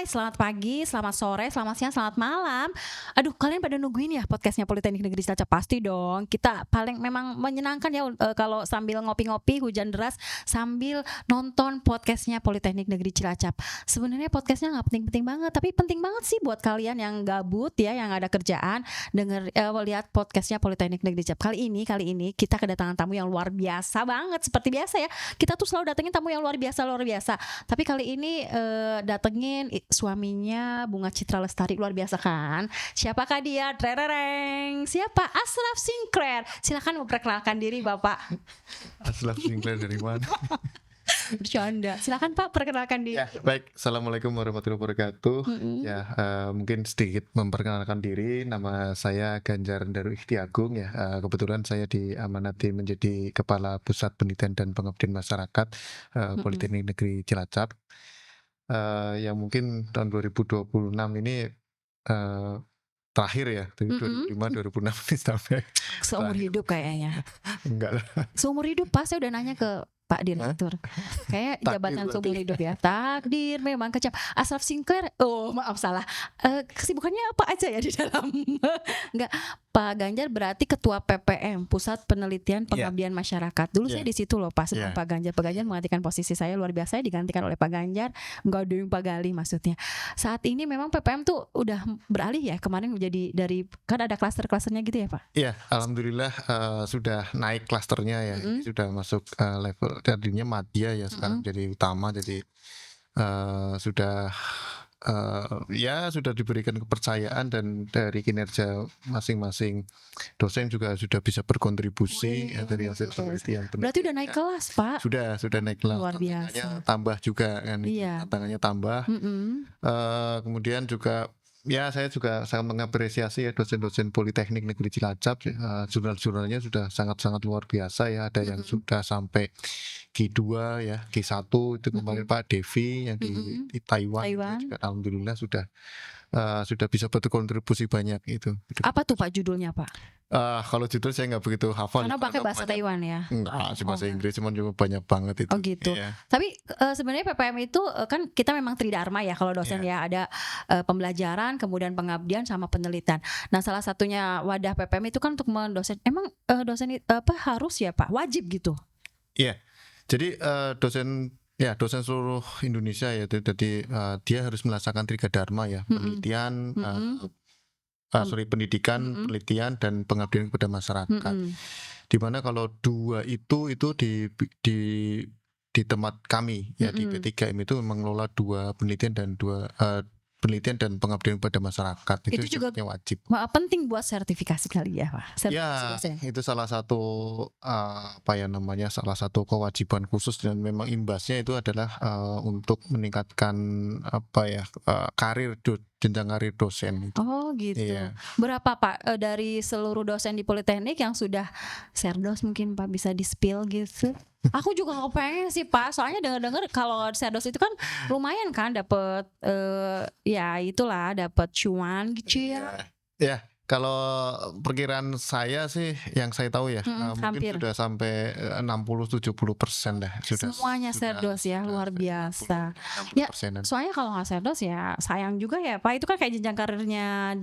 Hai, selamat pagi, selamat sore, selamat siang, selamat malam. Aduh, kalian pada nungguin ya podcastnya Politeknik Negeri Cilacap? Pasti dong. Kita paling memang menyenangkan ya kalau sambil ngopi-ngopi hujan deras sambil nonton podcastnya Politeknik Negeri Cilacap. Sebenarnya podcastnya nggak penting-penting banget, tapi penting banget sih buat kalian yang gabut ya, yang ada kerjaan, lihat podcastnya Politeknik Negeri Cilacap. Kali ini kita kedatangan tamu yang luar biasa banget. Seperti biasa ya, kita tuh selalu datengin tamu yang luar biasa. Tapi kali ini datengin suaminya Bunga Citra Lestari, luar biasa kan? Siapakah dia? Trereng. Siapa? Ashraf Sinclair. Silakan memperkenalkan diri, Bapak. Ashraf Sinclair dari mana? Bercanda. Silakan Pak, perkenalkan diri. Ya, baik. Assalamualaikum warahmatullahi wabarakatuh. Ya, mungkin sedikit memperkenalkan diri. Nama saya Ganjar Daru Ikhtiagung ya. Kebetulan saya diamanati menjadi Kepala Pusat Penelitian dan Pengabdian Masyarakat Politeknik Negeri Cilacap. Yang mungkin tahun 2026 ini terakhir ya, dari 2005-2006 ini sampai Seumur hidup kayaknya. enggak lah. Seumur hidup Pak, saya udah nanya ke Pak Direktur. Kayak jabatan seumur hidup ya. Takdir memang kecap. Ashraf Sinclair. Oh, maaf salah. Kesibukannya apa aja ya di dalam? Enggak. Pak Ganjar berarti Ketua PPM, Pusat Penelitian Pengabdian Masyarakat. Dulu saya di situ loh Pak, sebelum Pak Ganjar. Pak Ganjar menggantikan posisi saya, luar biasa digantikan oleh Pak Ganjar. Enggak ada yang Pak Gali maksudnya. Saat ini memang PPM tuh udah beralih ya, kemarin menjadi dari, kan ada klaster-klasternya gitu ya Pak? Iya, alhamdulillah sudah naik klasternya ya. Sudah masuk level tadinya madya ya, sekarang jadi utama, jadi sudah ya sudah diberikan kepercayaan, dan dari kinerja masing-masing dosen juga sudah bisa berkontribusi ya, dari hasil penelitian. Berarti udah naik kelas Pak? Sudah naik kelas. Luar biasa. Tambah juga kan, tantangannya tambah. Kemudian juga ya saya juga sangat mengapresiasi ya dosen-dosen Politeknik Negeri Cilacap. Jurnal-jurnalnya sudah sangat-sangat luar biasa ya. Ada yang sudah sampai G2 ya, G1 itu kemarin Pak Devi yang di Taiwan. Juga, alhamdulillah sudah bisa berkontribusi banyak itu. Apa tuh Pak judulnya Pak? Kalau judul saya nggak begitu hafal. Karena pakai bahasa Taiwan ya? Enggak, cuma bahasa Inggris, cuma juga banyak banget itu. Oh gitu. Tapi sebenarnya PPM itu kan kita memang tridharma ya kalau dosen ya, ada pembelajaran, kemudian pengabdian sama penelitian. Nah, salah satunya wadah PPM itu kan untuk mendosen. Emang dosen harus ya Pak? Wajib gitu? Iya. Jadi dosen seluruh Indonesia ya, jadi dia harus melaksanakan tiga dharma ya, penelitian, pendidikan, penelitian, dan pengabdian kepada masyarakat. Dimana kalau dua itu di tempat kami ya, di P3M itu mengelola dua penelitian dan pengabdian kepada masyarakat. Itu juga wajib. Penting buat sertifikasi kali ya Pak? Itu salah satu salah satu kewajiban khusus, dan memang imbasnya itu adalah untuk meningkatkan jenjang karir dosen. Oh gitu. Berapa Pak dari seluruh dosen di Politeknik yang sudah serdos, mungkin Pak bisa di-spill gitu? Aku juga kepengen sih Pak, soalnya dengar kalau serdos itu kan lumayan kan, dapat dapat cuan gitu ya. Ya, kalau perkiraan saya sih, yang saya tahu ya, mungkin sudah sampai 60-70% dah. Semuanya serdos ya, luar biasa. Ya, soalnya kalau nggak serdos ya sayang juga ya Pak. Itu kan kayak jenjang karirnya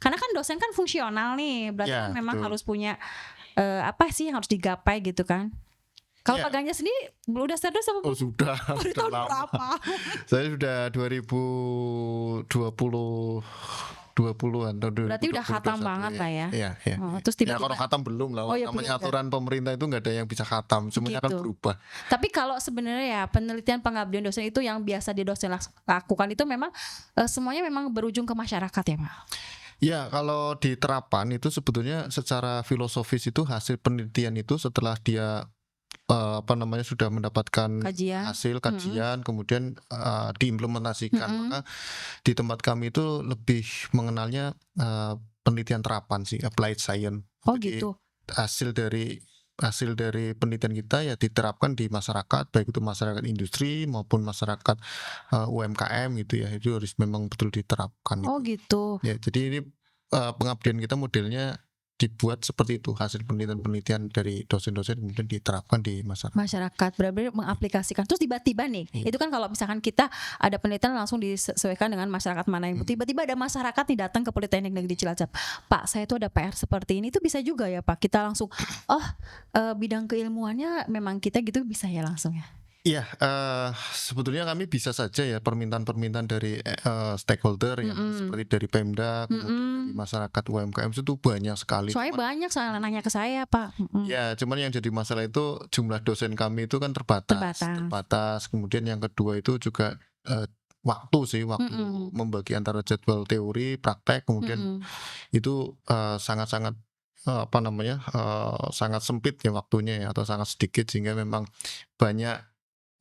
karena kan dosen kan fungsional nih, berarti kan memang harus punya apa sih yang harus digapai gitu kan. Kalau Pak Ganjar sendiri udah serdos apa? Oh sudah tahun berapa? Saya sudah 2020-an. Berarti udah khatam banget lah ya. Iya. Terus tiba-tiba, kalau khatam belum lah. Namanya aturan pemerintah itu nggak ada yang bisa khatam, semuanya akan berubah. Tapi kalau sebenarnya ya penelitian pengabdian dosen itu yang biasa di dosen lakukan itu memang semuanya memang berujung ke masyarakat ya Pak? Ya, kalau diterapkan itu sebetulnya secara filosofis itu hasil penelitian itu setelah dia sudah mendapatkan hasil kajian, kemudian diimplementasikan, maka di tempat kami itu lebih mengenalnya penelitian terapan sih, applied science. Jadi, gitu. Hasil dari penelitian kita ya diterapkan di masyarakat, baik itu masyarakat industri maupun masyarakat UMKM gitu ya, itu harus memang betul diterapkan. Oh gitu. Ya, jadi ini pengabdian kita modelnya dibuat seperti itu, hasil penelitian-penelitian dari dosen-dosen kemudian diterapkan di masyarakat benar-benar mengaplikasikan. Terus tiba-tiba nih, itu kan kalau misalkan kita ada penelitian langsung disesuaikan dengan masyarakat mana yang tiba-tiba ada masyarakat nih datang ke Politeknik Negeri Cilacap. Pak, saya tuh ada PR seperti ini, itu bisa juga ya Pak. Kita langsung bidang keilmuannya memang kita gitu bisa ya langsung ya. Iya, sebetulnya kami bisa saja ya permintaan-permintaan dari stakeholder yang seperti dari Pemda, kemudian dari masyarakat UMKM itu banyak sekali. Soalnya banyak soalnya nanya ke saya Pak. Ya, cuman yang jadi masalah itu jumlah dosen kami itu kan terbatas. Kemudian yang kedua itu juga waktu membagi antara jadwal teori, praktek, kemudian itu sangat-sangat sangat sempit ya waktunya ya, atau sangat sedikit sehingga memang banyak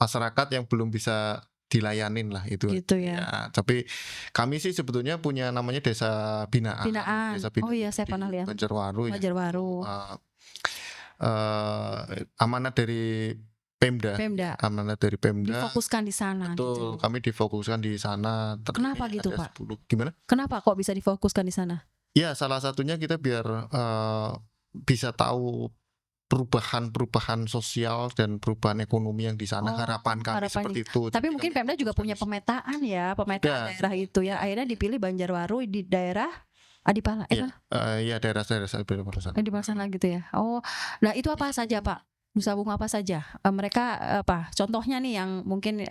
masyarakat yang belum bisa dilayanin lah itu. Gitu ya. Tapi kami sih sebetulnya punya namanya desa binaan. Desa binaan. Oh iya, saya pernah lihat. Banjarwaru. Amanat dari Pemda. Amanat dari Pemda. Difokuskan di sana. Betul, gitu. Kami difokuskan di sana. Kenapa gitu Pak? 10. Gimana? Kenapa kok bisa difokuskan di sana? Ya, salah satunya kita biar bisa tahu perubahan sosial dan perubahan ekonomi yang di sana. Harapan kami seperti itu. Tapi mungkin Pemda juga punya pemetaan daerah itu ya. Akhirnya dipilih Banjarwaru di daerah Adipala. Daerah Adipala gitu ya. Oh, nah itu apa saja Pak? Nusa Bungu apa saja? Mereka contohnya nih yang mungkin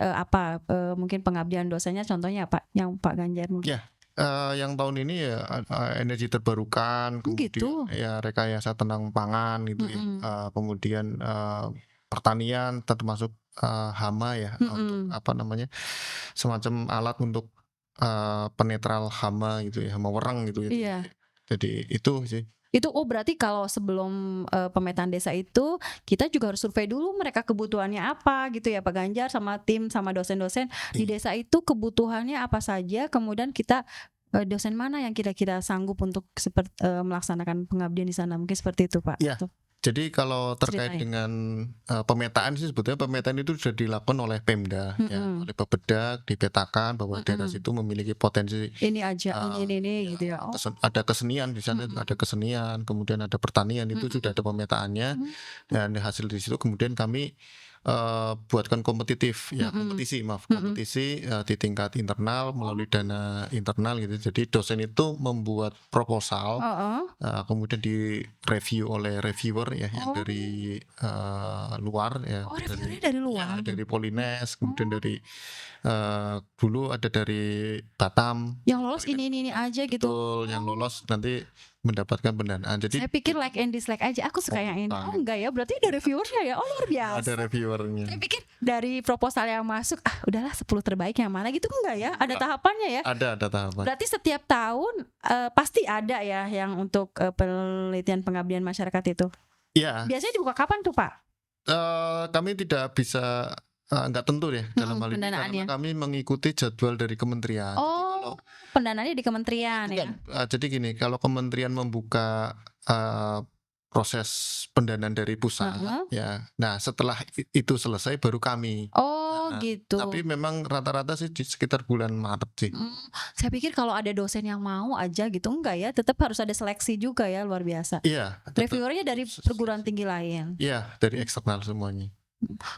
mungkin pengabdian dosennya contohnya apa? Yang Pak Ganjar mungkin. Yang tahun ini ya energi terbarukan, kemudian ya rekayasa tentang pangan gitu ya, kemudian pertanian termasuk hama ya, untuk semacam alat untuk penetral hama gitu ya, hama wereng gitu ya. Iya. Jadi itu sih. Itu berarti kalau sebelum pemetaan desa itu kita juga harus survei dulu mereka kebutuhannya apa gitu ya Pak Ganjar sama tim sama dosen-dosen di desa itu kebutuhannya apa saja, kemudian kita dosen mana yang kira-kira sanggup untuk melaksanakan pengabdian di sana, mungkin seperti itu Pak. Iya. Jadi kalau terkait dengan pemetaan sih sebetulnya pemetaan itu sudah dilakukan oleh Pemda ya, oleh Bappedag, dipetakan bahwa daerah situ memiliki potensi ini aja ini gitu ya. Ada kesenian di sana, ada kesenian, kemudian ada pertanian, itu sudah ada pemetaannya dan hasil di situ kemudian kami buatkan kompetisi di tingkat internal melalui dana internal gitu. Jadi dosen itu membuat proposal, kemudian direview oleh reviewer ya yang dari luar ya. Dari luar. Dari Polines, kemudian dari dulu ada dari Batam. Yang lolos ini aja gitu. Betul, yang lolos nanti mendapatkan pendanaan. Jadi saya pikir like and dislike aja. Aku suka yang ini. Oh enggak ya, berarti ada reviewernya ya. Oh luar biasa. Ada reviewernya. Saya pikir dari proposal yang masuk, udahlah 10 terbaik yang mana gitu, enggak ya? Ada tahapannya ya? Ada tahapan. Berarti setiap tahun pasti ada ya yang untuk penelitian pengabdian masyarakat itu. Iya. Biasanya dibuka kapan tuh Pak? Kami tidak bisa nggak tentu ya dalam hal ini karena kami mengikuti jadwal dari kementerian. Oh, pendanaannya di kementerian ya. Jadi gini, kalau kementerian membuka proses pendanaan dari pusat ya. Nah, setelah itu selesai baru kami. Gitu. Tapi memang rata-rata sih di sekitar bulan Maret sih. Saya pikir kalau ada dosen yang mau aja gitu, enggak ya, tetap harus ada seleksi juga ya, luar biasa. Iya. Reviewernya dari perguruan tinggi lain. Iya, dari eksternal semuanya.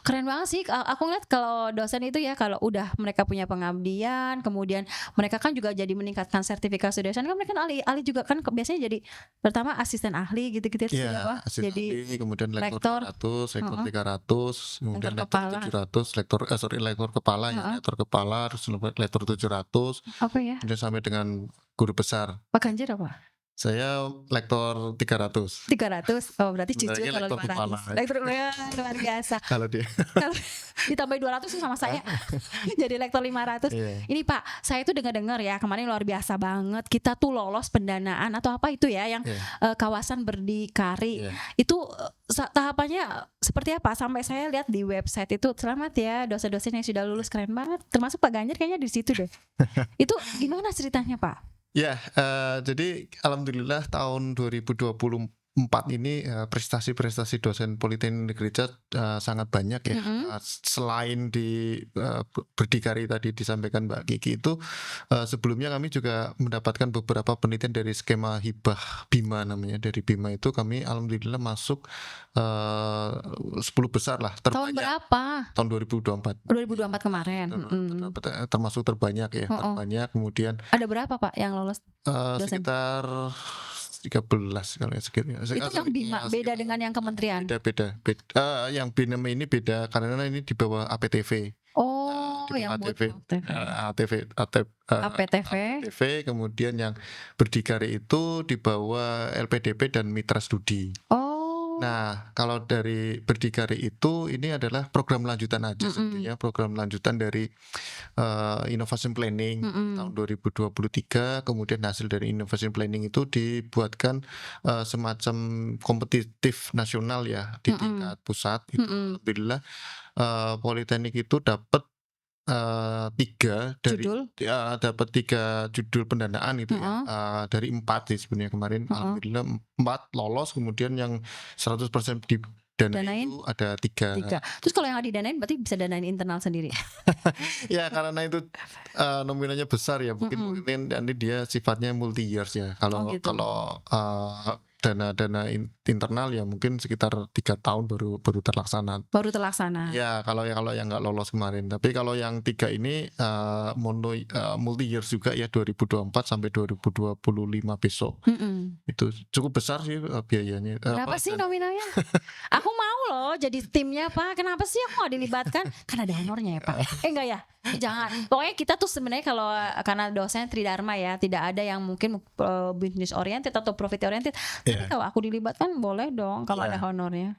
Keren banget sih. Aku ngeliat kalau dosen itu ya, kalau udah mereka punya pengabdian, kemudian mereka kan juga jadi meningkatkan sertifikasi dosen kan, mereka kan ahli juga kan, biasanya jadi pertama asisten ahli gitu-gitu ya, jadi ahli, kemudian lektor 400, lektor 300, kemudian lektor 700, lektor kepala ya, lektor kepala, terus lektor 700, kemudian sampai dengan guru besar. Pak Ganjar apa? Saya lektor 300. Oh berarti cucu kalau 500. Lektor luar biasa. Kalau dia ditambah 200 sama saya. Jadi lektor 500. Ini Pak, saya itu dengar ya kemarin luar biasa banget. Kita tuh lolos pendanaan atau apa itu ya yang kawasan berdikari. Itu tahapannya seperti apa? Sampai saya lihat di website itu, selamat ya dosen-dosen yang sudah lulus, keren banget. Termasuk Pak Ganjar kayaknya di situ deh. Itu gimana ceritanya Pak? Ya, jadi alhamdulillah tahun 2020 ini prestasi-prestasi dosen Politeknik Negeri Ca sangat banyak ya. Selain berdikari tadi disampaikan Mbak Kiki itu, sebelumnya kami juga mendapatkan beberapa penelitian dari skema hibah BIMA namanya. Dari BIMA itu kami alhamdulillah masuk 10 besar lah Tahun terbanyak berapa? tahun 2024. 2024 kemarin. Termasuk terbanyak ya, terbanyak. Kemudian Ada berapa Pak yang lolos dosen? sekitar 13 kalau ya sekitar. Itu yang BIMA beda dengan yang kementerian. Beda. Yang BIMA ini beda karena ini di bawah APTV. Oh, Di yang bawah buat APTV, kemudian yang berdikari itu di bawah LPDP dan Mitra Studi. Oh. Nah, kalau dari berdikari itu ini adalah program lanjutan aja sebetulnya, program lanjutan dari Innovation Planning tahun 2023. Kemudian hasil dari Innovation Planning itu dibuatkan semacam kompetitif nasional ya di tingkat pusat. Itu alhamdulillah Politeknik itu dapat 3 dari Judul? dapat 3 judul pendanaan itu ya. Dari 4 sih sebenarnya kemarin. Alhamdulillah 4 lolos, kemudian yang 100% didanain itu ada 3. Terus kalau yang nggak didanain berarti bisa danain internal sendiri. Ya karena itu nominalnya besar ya, mungkin nanti dia sifatnya multi years ya. Kalau dana internal ya mungkin sekitar 3 tahun baru terlaksana. Ya kalau yang nggak lolos kemarin. Tapi kalau yang 3 ini multi years juga ya, 2024 sampai 2025 besok. Itu cukup besar sih biayanya. Berapa sih nominalnya? Aku mau loh jadi timnya Pak. Kenapa sih aku nggak dilibatkan? Kan ada honornya ya Pak. Enggak ya? Jangan. Pokoknya kita tuh sebenarnya kalau karena dosen Tridharma ya, tidak ada yang mungkin business oriented atau profit oriented. Tapi kalau aku dilibatkan boleh dong kalau ada honornya.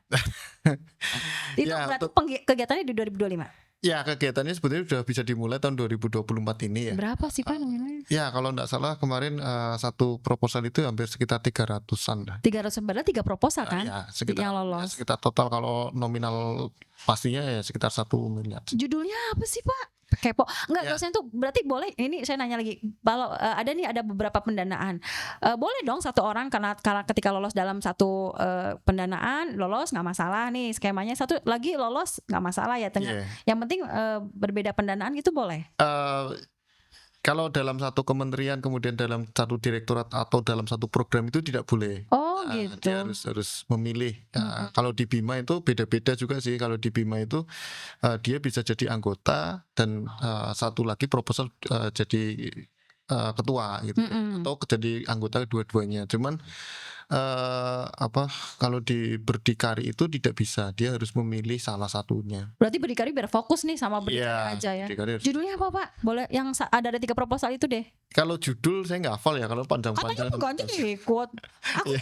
Itu berarti kegiatannya di 2025. Ya kegiatannya sebetulnya sudah bisa dimulai tahun 2024 ini ya. Berapa sih Pak nominalnya? Ya kalau enggak salah kemarin satu proposal itu hampir sekitar 300-an. 300 berarti 3 proposal kan? Ya, sekitar, yang lolos. Sekitar total kalau nominal pastinya ya sekitar 1 miliar. Judulnya apa sih Pak? Kepo. Enggak, dosen tuh berarti boleh, ini saya nanya lagi, kalau ada beberapa pendanaan, boleh dong satu orang karena ketika lolos dalam satu pendanaan lolos nggak masalah nih skemanya, satu lagi lolos nggak masalah ya tengah. Yang penting berbeda pendanaan gitu boleh. Kalau dalam satu kementerian kemudian dalam satu direktorat atau dalam satu program itu tidak boleh. Oh gitu. Dia harus memilih. Kalau di BIMA itu beda-beda juga sih. Kalau di BIMA itu dia bisa jadi anggota dan satu lagi proposal jadi ketua gitu, atau jadi anggota dua-duanya. Cuman kalau di berdikari itu tidak bisa, dia harus memilih salah satunya. Berarti berdikari biar fokus nih sama berdikari aja ya. Judulnya apa Pak? Boleh yang ada 3 proposal itu deh. Kalau judul saya nggak hafal ya, kalau panjang-panjang. Katanya pengganti ikut.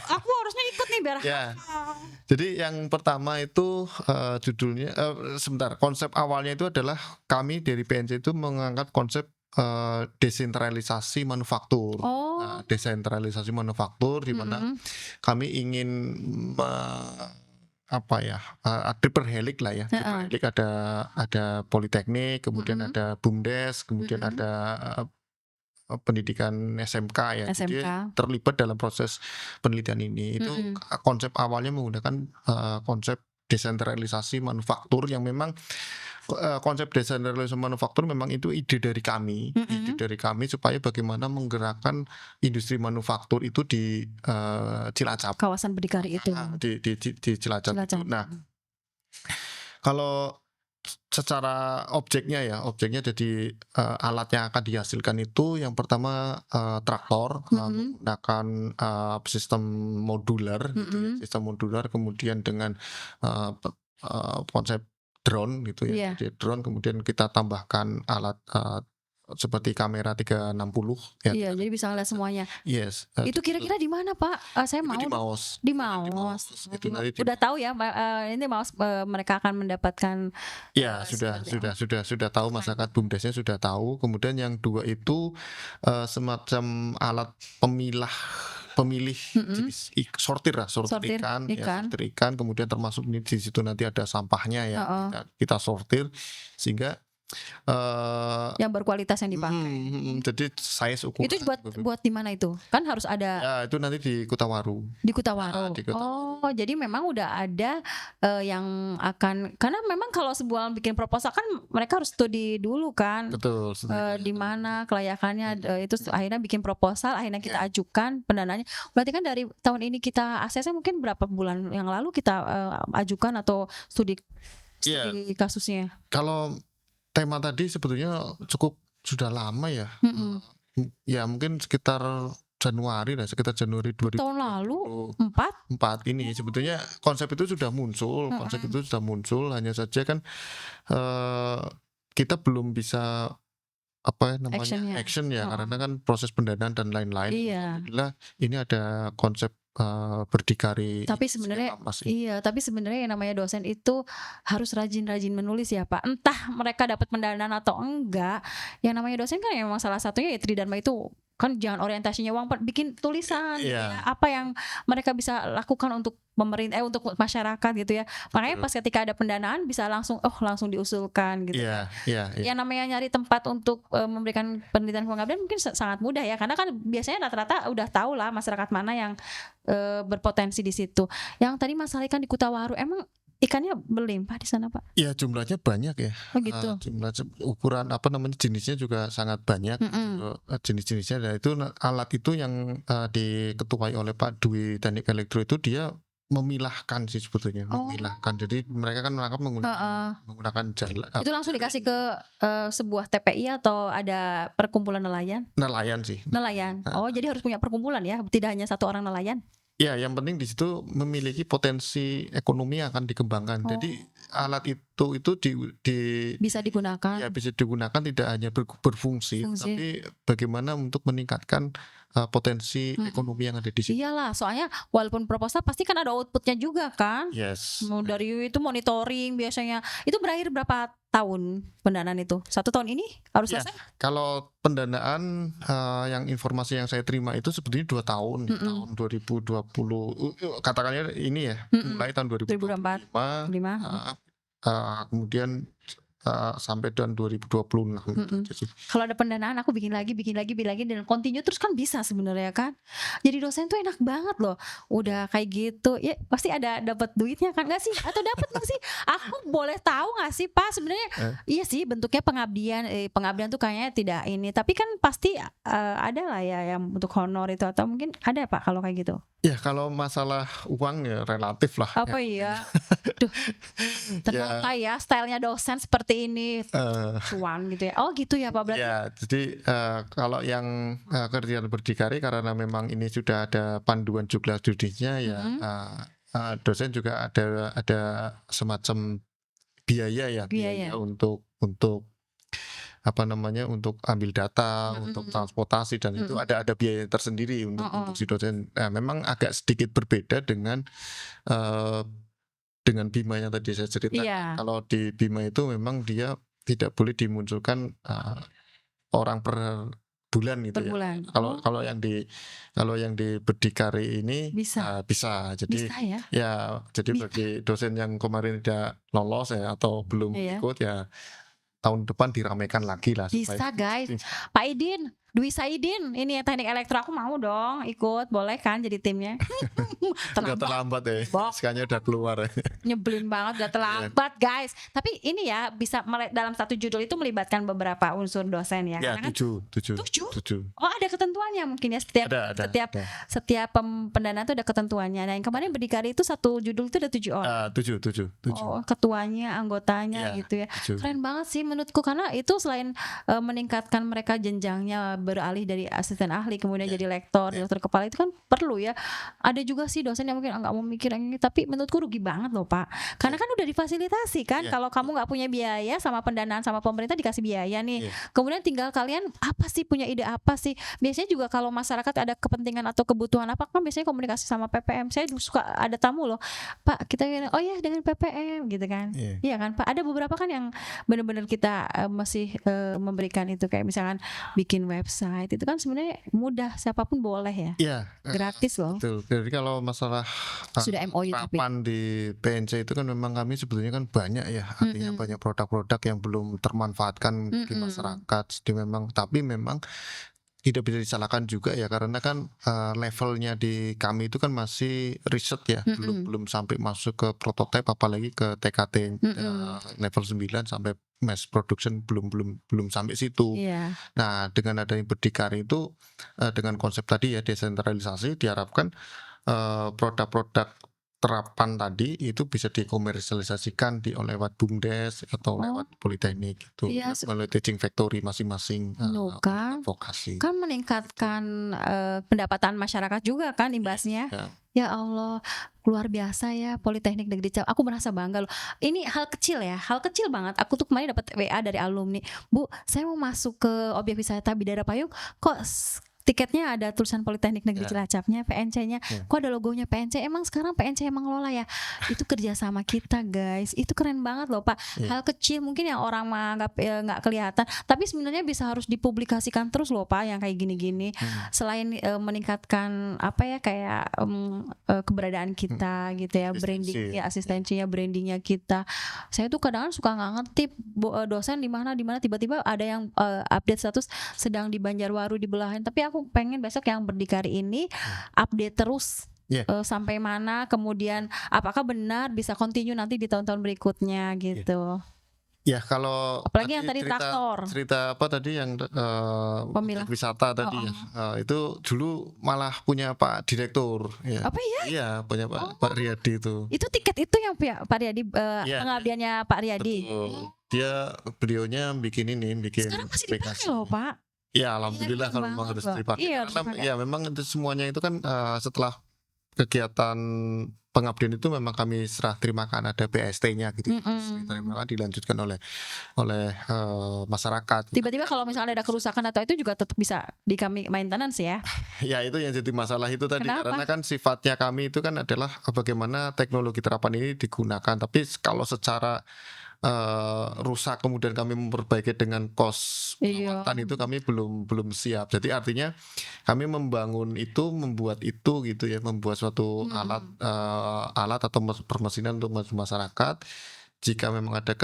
Aku harusnya ikut nih biar. Jadi yang pertama itu judulnya konsep awalnya itu adalah kami dari PNC itu mengangkat konsep desentralisasi manufaktur. Desentralisasi manufaktur di mana kami ingin triperhelik lah ya. Triperhelik ada Politeknik, kemudian ada BUMDes, kemudian ada pendidikan SMK ya. Jadi terlibat dalam proses penelitian ini. Itu konsep awalnya menggunakan konsep desentralisasi manufaktur yang memang konsep desentralisasi manufaktur memang itu ide dari kami, supaya bagaimana menggerakkan industri manufaktur itu di Cilacap. Kawasan berdikari itu. Di Cilacap. Nah, kalau secara objeknya jadi alat yang akan dihasilkan itu yang pertama traktor menggunakan sistem modular, sistem modular, kemudian dengan konsep drone gitu ya. Jadi drone kemudian kita tambahkan alat seperti kamera 360 ya. Iya, jadi bisa ngeliat semuanya. Yes. Itu kira-kira di mana Pak? Saya mau di Maus. Udah tahu ya, ini Maus mereka akan mendapatkan. Ya, sudah tahu, masyarakat BUMDesnya sudah tahu. Kemudian yang 2 itu semacam alat pemilih jenis sortir ikan, kemudian termasuk di situ nanti ada sampahnya ya, kita sortir sehingga Eee, yang berkualitas yang dipakai? jadi size Itu ukuran buat di mana itu? Kan harus ada ya itu nanti di Kutawaru. di Heeh, Kutawaro. di Kutawaru. Oh, jadi memang udah ada yang akan, karena memang kalau sebuah bikin proposal kan mereka harus studi dulu kan. Betul, studi Di kelayakan. mana kelayakannya, itu akhirnya bikin proposal, akhirnya kita Ya. ajukan pendanaannya. Berarti kan dari tahun ini kita ACC mungkin berapa bulan yang lalu kita ajukan atau studi Iya, kasusnya. kalau tema tadi sebetulnya cukup sudah lama ya. Mm-mm. Ya mungkin sekitar Januari lah, sekitar Januari Tahun lalu 2024 4. ini sebetulnya konsep itu sudah muncul, hanya saja kan kita belum bisa apa namanya Actionnya. action ya, karena kan proses pendanaan dan lain-lain. Iya. Alhamdulillah ini ada konsep berdikari. Tapi sebenarnya iya, tapi sebenarnya yang namanya dosen itu harus rajin-rajin menulis ya Pak. Entah mereka dapat pendanaan atau enggak, yang namanya dosen kan memang salah satunya ya Tridharma itu kan jangan orientasinya uang, bikin tulisan gitu Iya. ya, apa yang mereka bisa lakukan untuk pemerintah untuk masyarakat gitu ya. Makanya pas ketika ada pendanaan bisa langsung diusulkan gitu. Iya. Yang namanya nyari tempat untuk memberikan penelitian pengabdian mungkin sangat mudah ya, karena kan biasanya rata-rata udah tahu lah masyarakat mana yang berpotensi di situ. Yang tadi masalah ikan di Kutawaru, emang ikannya berlimpah di sana Pak? Ya jumlahnya banyak ya. Oh gitu. Jumlah ukuran jenisnya juga sangat banyak. Jenis-jenisnya, dan itu alat itu yang diketuai oleh Pak Dwi Teknik Elektro itu dia memilahkan sih sebetulnya, memilahkan. Jadi mereka kan menangkap menggunakan jala. Itu langsung dikasih ke sebuah TPI atau ada perkumpulan nelayan? Nelayan sih. Nelayan. Oh, jadi harus punya perkumpulan ya, tidak hanya satu orang nelayan. Ya, yang penting di situ memiliki potensi ekonomi yang akan dikembangkan. Jadi alat itu bisa digunakan. Ya, bisa digunakan tidak hanya berfungsi, tapi bagaimana untuk meningkatkan potensi ekonomi yang ada di situ. Iyalah, soalnya walaupun proposal pasti kan ada outputnya juga kan. Yes. Dari itu monitoring biasanya. Itu berakhir berapa tahun pendanaan itu? 1 tahun ini harus selesai? Kalau pendanaan yang informasi yang saya terima itu sebetulnya 2 tahun, tahun 2020. Katakannya ini ya, mulai tahun 2025. Kemudian sampai tahun 2026. Kalau ada pendanaan aku bikin lagi dan continue terus kan bisa sebenarnya kan. Jadi dosen tuh enak banget loh. Udah kayak gitu ya pasti ada dapat duitnya kan, nggak sih? Atau dapat nggak sih? Aku boleh tahu nggak sih Pak sebenarnya? Iya sih, bentuknya pengabdian tuh kayaknya tidak ini, tapi kan pasti ada lah ya yang untuk honor itu, atau mungkin ada Pak kalau kayak gitu. Ya kalau masalah uang ya relatif lah. Apa ya? Duh, ternyata ya stylenya dosen seperti ini, cuan gitu ya. Oh gitu ya Pak berarti. Ya, jadi kalau yang kerjaan berdikari karena memang ini sudah ada panduan jumlah studinya ya, dosen juga ada semacam biaya untuk untuk ambil data, untuk transportasi, dan itu ada biaya tersendiri untuk si dosen. Nah, memang agak sedikit berbeda dengan Bima yang tadi saya ceritakan. Kalau di Bima itu memang dia tidak boleh dimunculkan orang per bulan gitu ya. Kalau yang di berdikari ini bisa. Jadi bisa ya? Ya, jadi bagi dosen yang kemarin tidak lolos ya atau belum ikut ya, tahun depan diramaikan lagi lah. Bisa guys. Pak Idin, Dwi Saidin, ini yang teknik elektro, aku mau dong ikut, boleh kan jadi timnya? Udah terlambat ya, sekarang udah keluar ya. Nyebelin banget, udah terlambat guys. Tapi ini ya bisa dalam satu judul itu melibatkan beberapa unsur dosen ya? Ya, 7. Oh ada ketentuannya mungkin ya, setiap pendanaan itu ada ketentuannya. Nah yang kemarin berdikari itu satu judul itu ada 7 orang. 7. Oh ketuanya, anggotanya gitu ya. 7. Keren banget sih menurutku, karena itu selain meningkatkan mereka jenjangnya beralih dari asisten ahli kemudian jadi lektor, dokter kepala, itu kan perlu ya. Ada juga sih dosen yang mungkin nggak mau mikir ini, tapi menurutku rugi banget loh Pak, karena kan udah difasilitasi kan. Kalau kamu nggak punya biaya sama pendanaan sama pemerintah dikasih biaya nih, kemudian tinggal kalian apa sih, punya ide apa sih. Biasanya juga kalau masyarakat ada kepentingan atau kebutuhan apa kan biasanya komunikasi sama PPM. Saya suka ada tamu loh, Pak kita oh ya dengan PPM gitu kan. Iya kan Pak, ada beberapa kan yang benar-benar kita masih memberikan itu, kayak misalkan bikin website website itu kan sebenarnya mudah, siapapun boleh ya, Iya, gratis loh. betul. Jadi kalau masalah Sudah MOU tapi. harapan di PNC itu kan memang kami sebetulnya kan banyak ya, artinya banyak produk-produk yang belum termanfaatkan di masyarakat. Jadi tapi memang tidak bisa disalahkan juga ya, karena kan levelnya di kami itu kan masih riset ya, belum sampai masuk ke prototipe, apalagi ke TKT level 9 sampai mass production, belum sampai situ. Iya. Nah, dengan adanya berdikari itu dengan konsep tadi ya desentralisasi, diharapkan produk-produk terapan tadi itu bisa dikomersialisasikan lewat BUMDes atau lewat Politeknik gitu, Iya, melalui teaching factory masing-masing kan vokasi. kan meningkatkan pendapatan masyarakat juga kan imbasnya. Ya. Ya Allah, luar biasa ya Politeknik Negeri Cap. Aku merasa bangga loh. Ini hal kecil ya, hal kecil banget. Aku tuh kemarin dapat WA dari alumni, Bu, saya mau masuk ke objek wisata Bidara Payung, kok tiketnya ada tulisan Politeknik Negeri Cilacapnya, PNC-nya, kok ada logonya PNC. Emang sekarang PNC emang ngelola ya? Itu kerjasama kita guys, itu keren banget loh Pak. Hal kecil mungkin yang orang menganggap nggak kelihatan, tapi sebenarnya bisa harus dipublikasikan terus loh Pak, yang kayak gini-gini. Selain meningkatkan apa ya, kayak keberadaan kita gitu ya, branding ya, asistensinya, brandingnya kita. Saya tuh kadang suka nggak ngerti dosen di mana tiba-tiba ada yang update status sedang di Banjarwaru di Belahan, tapi aku pengen besok yang berdikari ini update terus sampai mana, kemudian apakah benar bisa continue nanti di tahun-tahun berikutnya gitu. Ya, kalau apalagi yang tadi traktor cerita apa tadi yang wisata tadi itu dulu malah punya Pak Direktur ya. Apa ya? Iya, punya Pak Riyadi itu. Itu tiket itu yang Pak Riyadi, pengabdiannya Pak Riyadi. Beliaunya bikin sekarang masih dipakai loh Pak. Ya, alhamdulillah kalau memang harus dipakai. Karena ya memang itu semuanya itu kan setelah kegiatan pengabdian itu memang kami serah terimakan, ada BST-nya gitu. Diterima, dilanjutkan oleh masyarakat. Tiba-tiba kalau misalnya ada kerusakan atau itu juga tetap bisa di kami maintenance ya. Ya, itu yang jadi masalah itu tadi. Kenapa? Karena kan sifatnya kami itu kan adalah bagaimana teknologi terapan ini digunakan. Tapi kalau secara rusak kemudian kami memperbaiki dengan kos perawatan itu kami belum siap. Jadi artinya kami membuat itu gitu ya, membuat suatu alat atau permesinan untuk masyarakat. Jika memang ada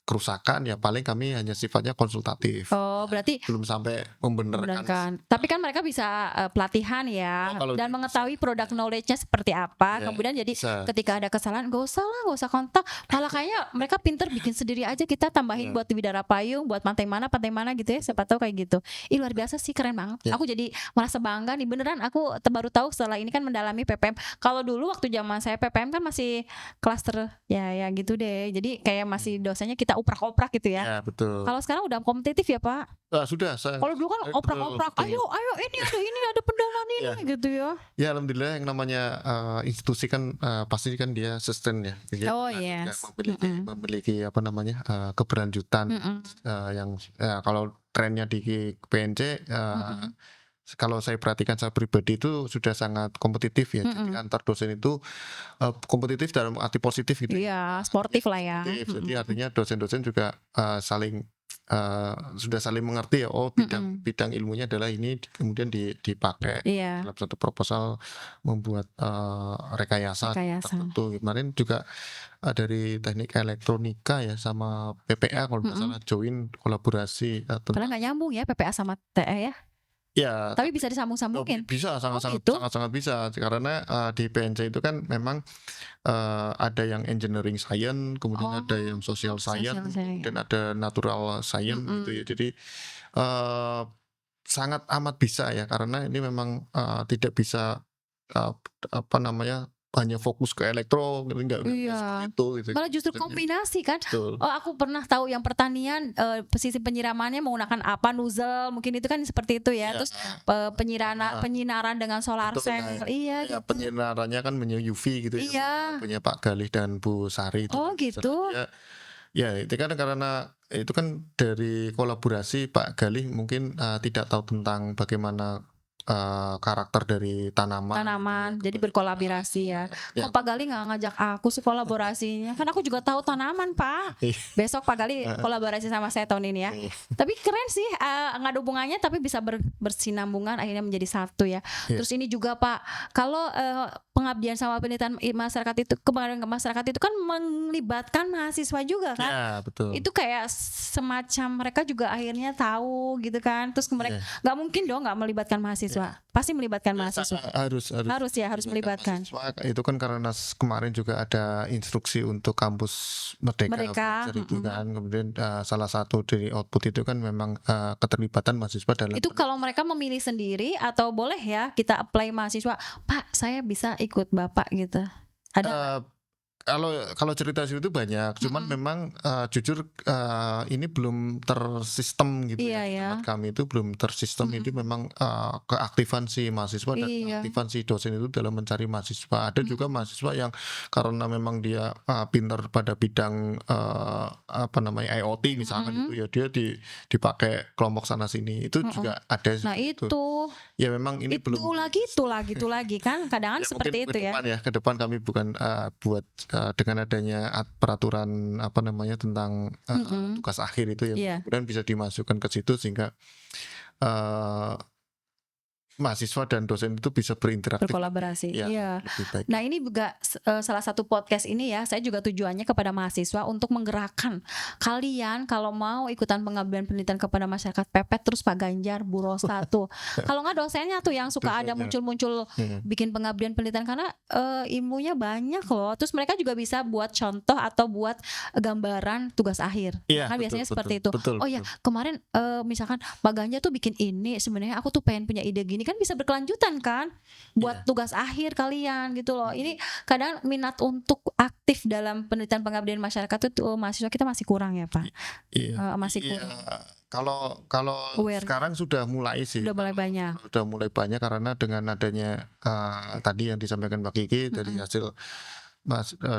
kerusakan ya paling kami hanya sifatnya konsultatif. Oh, berarti belum sampai membenarkan. Tapi kan mereka bisa pelatihan ya, dan mengetahui produk knowledge-nya seperti apa. Kemudian jadi ketika ada kesalahan gak usah kontak. Malah kayaknya mereka pinter bikin sendiri aja, kita tambahin buat di Bidara Payung, buat pantai mana gitu ya, siapa tahu kayak gitu. Luar biasa sih, keren banget. Aku jadi merasa bangga nih beneran. Aku baru tahu setelah ini kan mendalami PPM. Kalau dulu waktu zaman saya PPM kan masih klaster ya gitu deh. Jadi kayak masih dosennya kita oprak-oprak gitu ya. Ya, betul. Kalau sekarang udah kompetitif ya Pak? Sudah. Kalau dulu kan oprak-oprak, ayo ini ada pendanaan ini gitu ya. Ya, alhamdulillah yang namanya institusi kan pasti kan dia sustain ya. Memiliki apa namanya keberlanjutan yang kalau trennya di PNC. Kalau saya perhatikan saya pribadi itu sudah sangat kompetitif ya. Jadi antar dosen itu kompetitif dalam arti positif gitu. Iya, sportif lah ya. Jadi artinya dosen-dosen juga sudah saling mengerti ya. Bidang ilmunya adalah ini, kemudian dipakai dalam satu proposal membuat rekayasa tertentu. Kemarin juga dari teknik elektronika ya sama PPA kalau nggak salah join kolaborasi. Padahal nggak nyambung ya PPA sama TE ya. Ya, tapi bisa disambung-sambungin. Bisa, sangat bisa, karena di PNC itu kan memang ada yang engineering science, kemudian ada yang social science, dan ada natural science gitu ya. Jadi sangat amat bisa ya, karena ini memang tidak bisa hanya fokus ke elektro, enggak seperti itu gitu. Malah justru kombinasi kan. Aku pernah tahu yang pertanian sistem penyiramannya menggunakan apa, nozzle mungkin itu kan seperti itu ya. Terus penyinaran dengan solar cell. Gitu. Penyinarannya kan UV gitu ya. Punya Pak Galih dan Bu Sari itu. Gitu. Ya, itu kan karena itu kan dari kolaborasi Pak Galih mungkin tidak tahu tentang bagaimana karakter dari tanaman. Jadi berkolaborasi ya. Ya. Kok Pak Gali nggak ngajak aku sih kolaborasinya? Kan aku juga tahu tanaman, Pak. Iya. Besok Pak Gali kolaborasi sama saya tahun ini ya. Tapi keren sih, nggak ada hubungannya tapi bisa bersinambungan akhirnya menjadi satu ya. Iya. Terus ini juga Pak, kalau pengabdian sama pendidikan masyarakat itu, kebanggaan ke masyarakat itu kan melibatkan mahasiswa juga kan. Ya, betul. Itu kayak semacam mereka juga akhirnya tahu gitu kan. Terus mereka nggak mungkin dong nggak melibatkan mahasiswa. Pasti melibatkan mahasiswa. Harus melibatkan. Mahasiswa. Itu kan karena kemarin juga ada instruksi untuk kampus Merdeka. Itu kan kemudian salah satu dari output itu kan memang keterlibatan mahasiswa dalam itu. Kalau mereka memilih sendiri atau boleh ya kita apply mahasiswa, Pak saya bisa ikut Bapak gitu, ada? Kalau cerita itu banyak, cuman memang jujur ini belum tersistem gitu ya. Tempat kami itu belum tersistem. Itu memang keaktifan si mahasiswa dan keaktifan si dosen itu dalam mencari mahasiswa. Ada juga mahasiswa yang karena memang dia pintar pada bidang IoT misalkan itu ya dia dipakai kelompok sana sini. Itu juga ada. Nah itu ya memang ini itu belum lagi kan kadang-kadang ya, seperti itu ya. Ke depan kami bukan buat dengan adanya peraturan tentang tugas akhir itu ya, kemudian bisa dimasukkan ke situ sehingga mahasiswa dan dosen itu bisa berkolaborasi. Iya. Nah ini juga salah satu podcast ini ya, saya juga tujuannya kepada mahasiswa untuk menggerakkan kalian kalau mau ikutan pengabdian pendidikan kepada masyarakat, pepet terus Pak Ganjar, Bu Rosa tuh. Kalau nggak dosennya tuh yang suka ada muncul-muncul bikin pengabdian pendidikan karena ilmunya banyak loh. Terus mereka juga bisa buat contoh atau buat gambaran tugas akhir. Karena biasanya seperti itu. Kemarin misalkan Pak Ganjar tuh bikin ini, sebenarnya aku tuh pengen punya ide gini, kan bisa berkelanjutan kan buat tugas akhir kalian gitu loh. Ini kadang minat untuk aktif dalam penelitian pengabdian masyarakat itu mahasiswa kita masih kurang ya Pak. Masih kurang. Kalau sekarang sudah mulai sih. Sudah mulai banyak karena dengan adanya tadi yang disampaikan Mbak Kiki dari hasil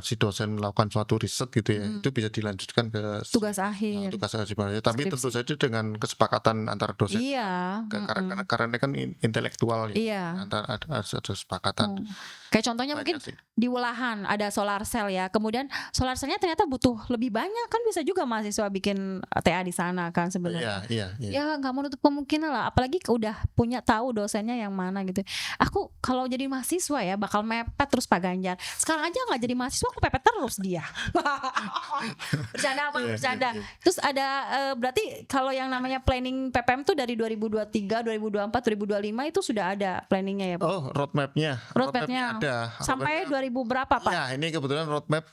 si dosen melakukan suatu riset gitu ya, itu bisa dilanjutkan ke tugas akhir. Tapi tentu saja dengan kesepakatan antara dosen. Karena kan intelektual ya. Antara ada kesepakatan. Kayak contohnya mungkin di Welahan ada solar cell ya. Kemudian solar cellnya ternyata butuh lebih banyak, kan bisa juga mahasiswa bikin TA di sana kan sebenarnya. Ya nggak menutup kemungkinan lah. Apalagi udah punya tahu dosennya yang mana gitu. Aku kalau jadi mahasiswa ya bakal mepet terus Pak Ganjar. Sekarang aja nggak jadi mahasiswa aku pepet terus dia. Bercanda. Terus ada berarti kalau yang namanya planning PPM tuh dari 2023, 2024, 2025 itu sudah ada planningnya ya Pak? Roadmapnya ada. Sampai 2000 berapa Pak? Ya ini kebetulan roadmap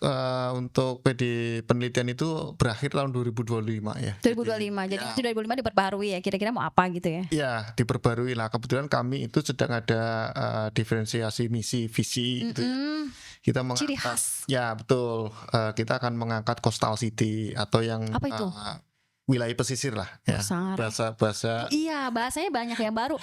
untuk PD penelitian itu berakhir tahun 2025 ya. 2025. Jadi itu 2025 diperbarui ya. Kira-kira mau apa gitu ya? Ya diperbarui lah. Kebetulan kami itu sedang ada diferensiasi misi visi gitu. Kita mengangkat, ciri khas. Ya betul. Kita akan mengangkat coastal city atau yang apa itu? Wilayah pesisir lah ya. Bahasa iya, bahasanya banyak yang baru.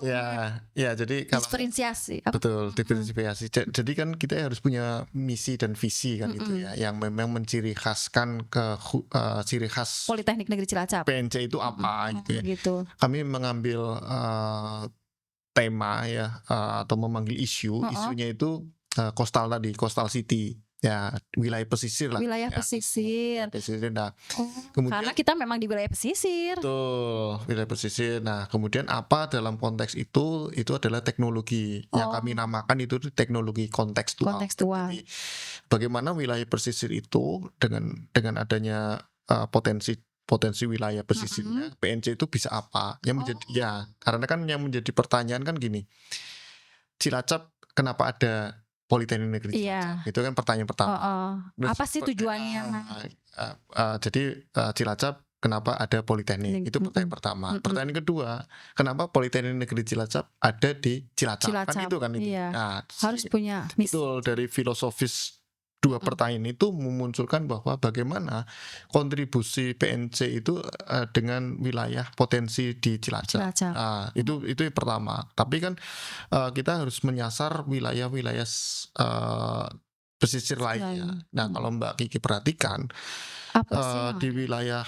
Ya jadi kalau diferensiasi. Betul, diferensiasi. Jadi kan kita harus punya misi dan visi kan itu ya, yang memang menciri khaskan ciri khas Politeknik Negeri Cilacap. PNC itu apa gitu ya. Gitu. Kami mengambil tema ya atau memanggil isunya itu coastal city. Ya, wilayah pesisir lah. Wilayah pesisir. Nah, kemudian karena kita memang di wilayah pesisir. Betul, wilayah pesisir. Nah, kemudian apa dalam konteks itu adalah teknologi yang kami namakan itu teknologi kontekstual. Jadi, bagaimana wilayah pesisir itu dengan adanya potensi wilayah pesisirnya, PNC itu bisa apa? Yang menjadi karena kan yang menjadi pertanyaan kan gini. Cilacap kenapa ada Politeknik Negeri Cilacap? Itu kan pertanyaan pertama. Apa sih tujuannya? Jadi Cilacap kenapa ada Politeknik? Itu pertanyaan pertama. Pertanyaan kedua, kenapa Politeknik Negeri Cilacap ada di Cilacap? Kan itu kan itu. Nah, harus punya misi. Betul, dari filosofis dua pertanyaan itu memunculkan bahwa bagaimana kontribusi PNC itu dengan wilayah potensi di Cilacap. Nah, itu yang pertama. Tapi kan kita harus menyasar wilayah-wilayah pesisir lainnya. Nah, kalau Mbak Kiki perhatikan di wilayah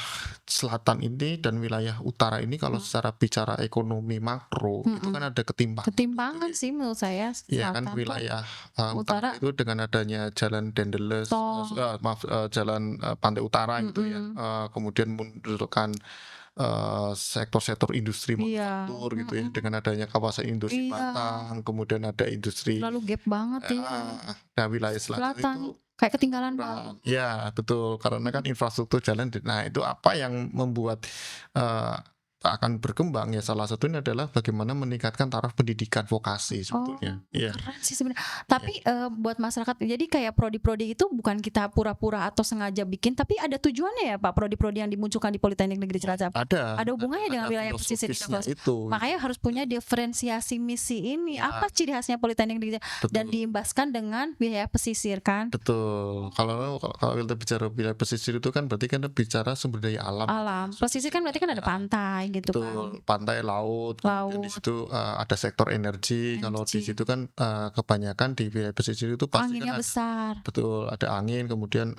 selatan ini dan wilayah utara ini kalau secara bicara ekonomi makro itu Mm-mm. kan ada ketimpangan gitu Ketimpangan ya. sih menurut saya Iya kan selatan tuh wilayah utara utara itu dengan adanya jalan Daendels, tol. jalan Pantai Utara gitu ya, Mm-mm. kemudian memunculkan sektor-sektor industri Iya. manufaktur gitu ya, Mm-mm. dengan adanya kawasan industri Iya. Batang, kemudian ada industri Lalu gap banget ya. nah wilayah selatan Selatan itu kayak ketinggalan banget. ya betul karena kan infrastruktur jalan. Nah itu apa yang membuat akan berkembang ya salah satunya adalah bagaimana meningkatkan taraf pendidikan vokasi Oh, sebetulnya. Iya, keren sih sebenarnya. iya. Tapi buat masyarakat, jadi kayak prodi-prodi itu bukan kita pura-pura atau sengaja bikin, tapi ada tujuannya ya Pak, prodi-prodi yang dimunculkan di Politeknik Negeri Cilacap. Ada hubungannya dengan wilayah pesisir filosofisnya itu. itu. Makanya harus punya diferensiasi misi ini. Ya, Apa ciri khasnya Politeknik Negeri Cilacap dan betul. diimbaskan dengan wilayah pesisir kan? Betul. Kalau kita bicara wilayah pesisir itu kan berarti kan bicara sumber daya alam. Alam. Pesisir kan berarti kan ada pantai gitu Betul, kan. pantai, laut, kemudian di Laut, situ ada sektor energi. Kalau di energi. situ kan kebanyakan di wilayah pesisir itu pasti Anginnya kan besar. betul ada angin, kemudian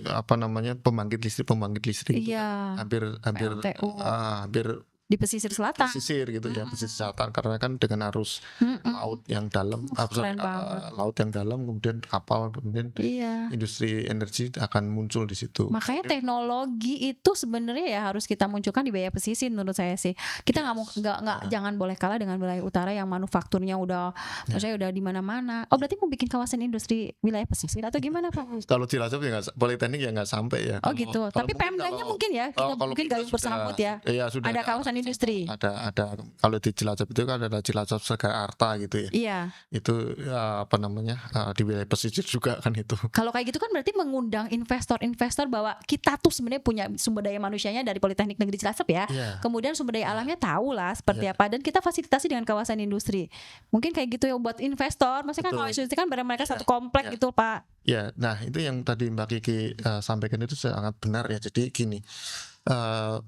apa namanya pembangkit listrik itu kan Iya. hampir PLTU hampir di pesisir selatan. pesisir gitu ya, pesisir selatan karena kan dengan arus Mm-mm. laut yang dalam, Keren banget. laut yang dalam, kemudian kapal, kemudian Iya. industri energi akan muncul di situ. Makanya teknologi itu sebenarnya ya harus kita munculkan di wilayah pesisir menurut saya sih. Kita nggak jangan boleh kalah dengan wilayah utara yang manufakturnya udah maksudnya udah di mana-mana. Oh berarti mau bikin kawasan industri wilayah pesisir atau gimana Pak? Kalau Cilacap ya nggak, Politeknik ya nggak sampai ya. Oh gitu. Tapi Pemdanya mungkin ya kita mungkin gayung bersambut ya. Iya sudah Ada kawasan industri. ada kalau di Cilacap itu kan ada Cilacap Segar Arta gitu ya. Iya. Itu apa namanya di wilayah pesisir juga kan itu. Kalau kayak gitu kan berarti mengundang investor-investor bahwa kita tuh sebenarnya punya sumber daya manusianya dari Politeknik Negeri Cilacap ya. Iya. Kemudian sumber daya alamnya tahu lah seperti apa dan kita fasilitasi dengan kawasan industri. Mungkin kayak gitu ya buat investor. Maksudnya kan Betul. kalau industri kan barang mereka Iya, satu komplek iya. gitu Pak. Ya, nah itu yang tadi Mbak Kiki sampaikan itu sangat benar ya. Jadi gini,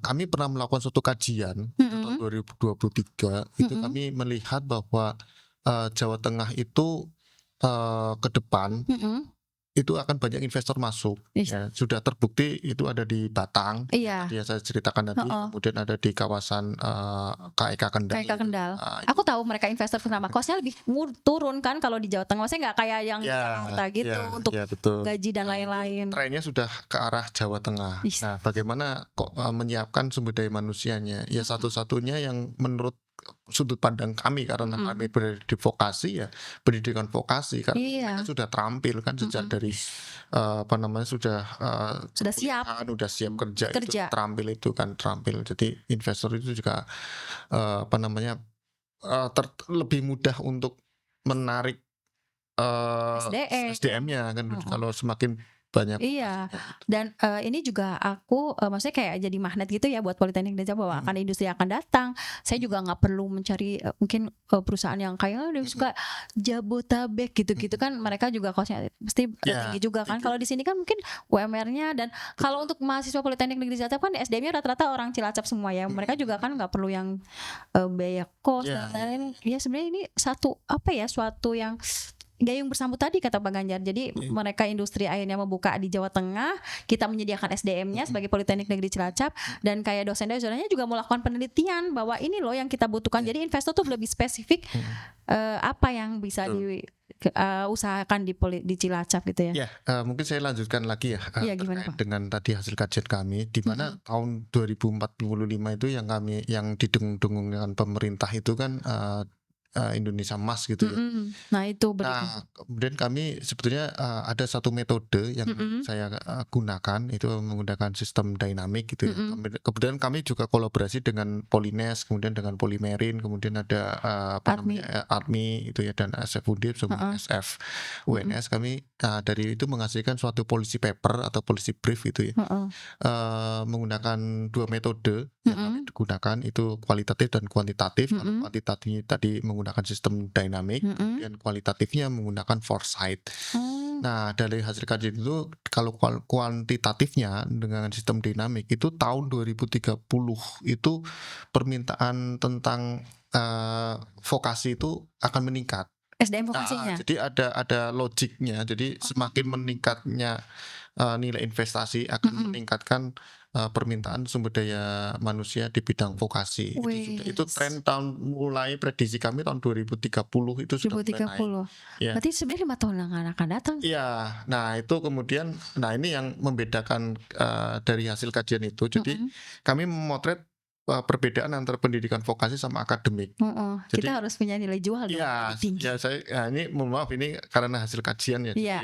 kami pernah melakukan suatu kajian tahun 2023 itu kami melihat bahwa Jawa Tengah itu ke depan itu akan banyak investor masuk. Ya, sudah terbukti itu ada di Batang. Iya. Tadi yang saya ceritakan tadi, kemudian ada di kawasan KEK Kendal. KEK Kendal. Aku tahu mereka investor pertama kosnya lebih turun kan kalau di Jawa Tengah. Maksudnya nggak kayak yang di Jakarta gitu untuk betul. gaji dan lain-lain. Trennya sudah ke arah Jawa Tengah. Nah, bagaimana kok menyiapkan sumber daya manusianya? Ya satu-satunya yang menurut sudut pandang kami karena kami berada di vokasi ya pendidikan vokasi kan mereka sudah terampil kan sejak dari apa namanya sudah siap kerja itu terampil jadi investor itu juga apa namanya lebih mudah untuk menarik SDM-nya kan kalau semakin banyak. Iya. Dan ini juga aku maksudnya kayak jadi magnet gitu ya buat Politeknik Desa bahwa akan industri akan datang. Saya juga nggak perlu mencari mungkin perusahaan yang kayak suka Jabotabek gitu-gitu kan mereka juga kosnya pasti tinggi juga kan. Kalau di sini kan mungkin UMR-nya dan kalau untuk mahasiswa Politeknik Negeri Cilacap kan SDM-nya rata-rata orang Cilacap semua ya. Mereka juga kan nggak perlu yang biaya kos dan lain-lain. Ya sebenarnya ini suatu yang gayung bersambut tadi kata Pak Ganjar. Jadi mereka industri akhirnya membuka di Jawa Tengah, kita menyediakan SDM-nya sebagai Politeknik Negeri Cilacap dan kayak dosen-dosennya juga melakukan penelitian bahwa ini loh yang kita butuhkan. Jadi investor tuh lebih spesifik apa yang bisa diusahakan di Cilacap gitu ya. Ya, mungkin saya lanjutkan lagi ya gimana, Pak? dengan tadi hasil kajian kami di mana tahun 2045 itu yang didengung-dengungkan pemerintah itu kan Indonesia Emas gitu ya. Nah itu Nah kemudian kami sebetulnya ada satu metode yang saya gunakan itu menggunakan sistem dynamic gitu ya. Kemudian kami juga kolaborasi dengan Polines, kemudian dengan Polimerin, kemudian ada ADMI itu ya dan SF Undip sama SF UNS. Kami dari itu menghasilkan suatu policy paper atau policy brief itu ya. Menggunakan dua metode yang kami gunakan itu kualitatif dan kuantitatif. Kalau kuantitatifnya tadi menggunakan sistem dynamic, dan kualitatifnya menggunakan foresight. Nah, dari hasil kajian itu kalau kuantitatifnya dengan sistem dinamik itu tahun 2030 itu permintaan tentang vokasi itu akan meningkat. SDM vokasinya. Jadi ada logiknya. Jadi semakin meningkatnya nilai investasi akan meningkatkan permintaan sumber daya manusia di bidang vokasi. Itu Wes. tren mulai prediksi kami tahun 2030 itu sudah mulai naik. 2030. Ya. Berarti sebenarnya 5 tahun yang akan datang. Iya, nah itu kemudian, ini yang membedakan dari hasil kajian itu. Jadi kami memotret perbedaan antara pendidikan vokasi sama akademik. Jadi, kita harus punya nilai jual dong. Iya, tinggi. ini mohon maaf ini karena hasil kajian ya. Iya.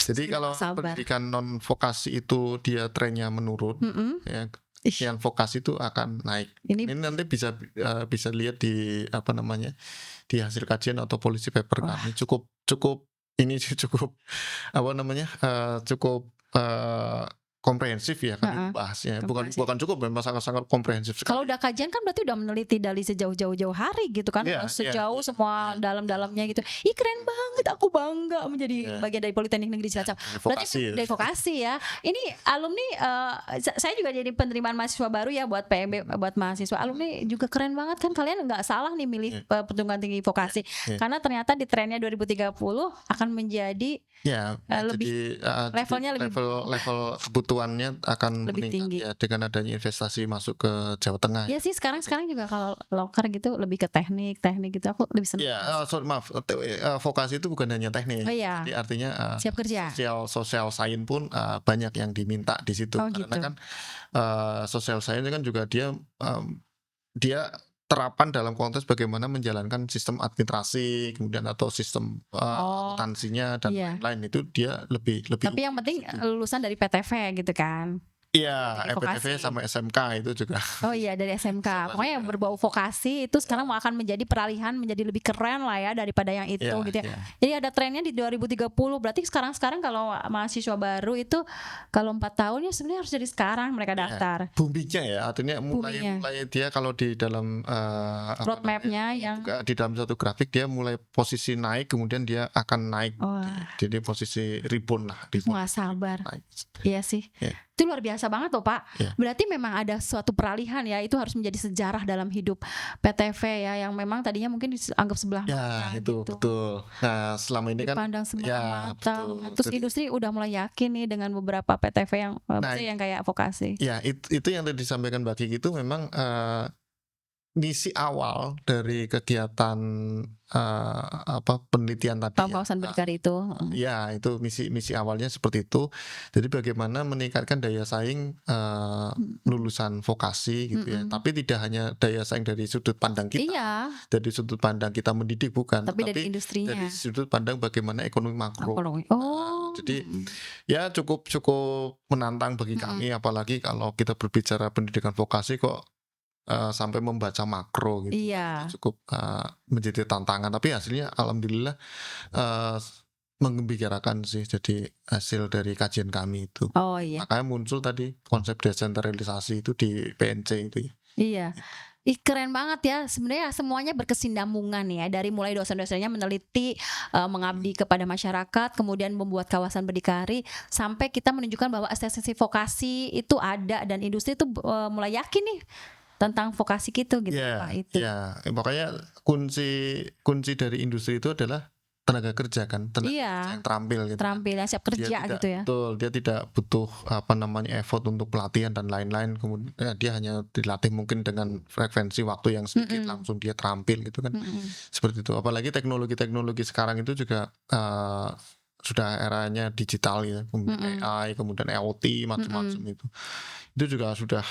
Jadi kalau pendidikan non vokasi itu dia trennya menurun, ya, yang vokasi itu akan naik. Ini nanti bisa lihat di di hasil kajian atau policy paper kami cukup komprehensif ya kami bahasnya. Bukan cukup, memang sangat komprehensif sekali. Kalau udah kajian kan berarti udah meneliti dari sejauh hari gitu kan, sejauh semua dalam-dalamnya gitu. Ih keren banget, aku bangga menjadi bagian dari Politeknik Negeri Cilacap. Berarti dari vokasi ya. Ini alumni, saya juga jadi penerimaan mahasiswa baru ya buat PMB, buat mahasiswa. Alumni juga keren banget kan, kalian nggak salah nih milih perguruan tinggi vokasi. Karena ternyata di trennya 2030 akan menjadi lebih levelnya level kebutuhannya akan lebih meningkat tinggi ya dengan adanya investasi masuk ke Jawa Tengah. Ya sih sekarang juga kalau loker gitu lebih ke teknik gitu aku lebih senang. Maaf, vokasi itu bukan hanya teknik. Jadi artinya siap kerja. Social science pun banyak yang diminta di situ. Karena gitu. kan social science kan juga dia terapan dalam konteks bagaimana menjalankan sistem administrasi kemudian atau sistem akuntansinya dan lain-lain, itu dia lebih. Tapi yang penting lulusan dari PTV gitu kan. Iya, PTV sama SMK itu juga. Oh iya, dari SMK. Pokoknya yang berbau vokasi itu sekarang akan menjadi peralihan menjadi lebih keren lah ya daripada yang itu gitu ya. Jadi ada trennya di 2030. Berarti sekarang kalau mahasiswa baru itu kalau 4 tahun ya sebenarnya harus dari sekarang mereka daftar. Boomingnya ya, artinya mulai dia kalau di dalam roadmap-nya yang di dalam satu grafik dia mulai posisi naik, kemudian dia akan naik. Jadi posisi rebound lah. Nggak sabar. Iya sih. Itu luar biasa banget loh Pak. Berarti memang ada suatu peralihan ya, itu harus menjadi sejarah dalam hidup PTV ya, yang memang tadinya mungkin dianggap sebelah mata. Itu gitu. Betul. Nah selama ini dipandang sebelah mata. Terus industri udah mulai yakin nih dengan beberapa PTV yang yang kayak vokasi. Ya itu yang tadi disampaikan Mbak Kiki itu memang misi awal dari kegiatan penelitian tadi kawasan berdikari itu. Itu misi awalnya seperti itu. Jadi bagaimana meningkatkan daya saing lulusan vokasi gitu ya. Tapi tidak hanya daya saing dari sudut pandang kita. Dari sudut pandang kita mendidik bukan, tapi dari industrinya. Dari sudut pandang bagaimana ekonomi makro. Jadi ya cukup menantang bagi kami, apalagi kalau kita berbicara pendidikan vokasi kok sampai membaca makro gitu. Cukup menjadi tantangan, tapi hasilnya alhamdulillah menggembirakan sih. Jadi hasil dari kajian kami itu. Makanya muncul tadi konsep desentralisasi itu di PNC itu ya. Iya. Keren banget ya, sebenarnya semuanya berkesinambungan ya, dari mulai dosen-dosennya meneliti, mengabdi kepada masyarakat, kemudian membuat kawasan berdikari, sampai kita menunjukkan bahwa esensi vokasi itu ada dan industri itu mulai yakin nih tentang vokasi gitu Pak itu. Makanya kunci dari industri itu adalah tenaga kerja kan, tenaga kerja yang terampil gitu. Terampil yang siap kerja gitu ya. Betul, dia tidak butuh effort untuk pelatihan dan lain-lain. Kemudian dia hanya dilatih mungkin dengan frekuensi waktu yang sedikit langsung dia terampil gitu kan. Seperti itu. Apalagi teknologi sekarang itu juga sudah eranya digital ya, kemudian AI, kemudian IoT macam-macam itu juga sudah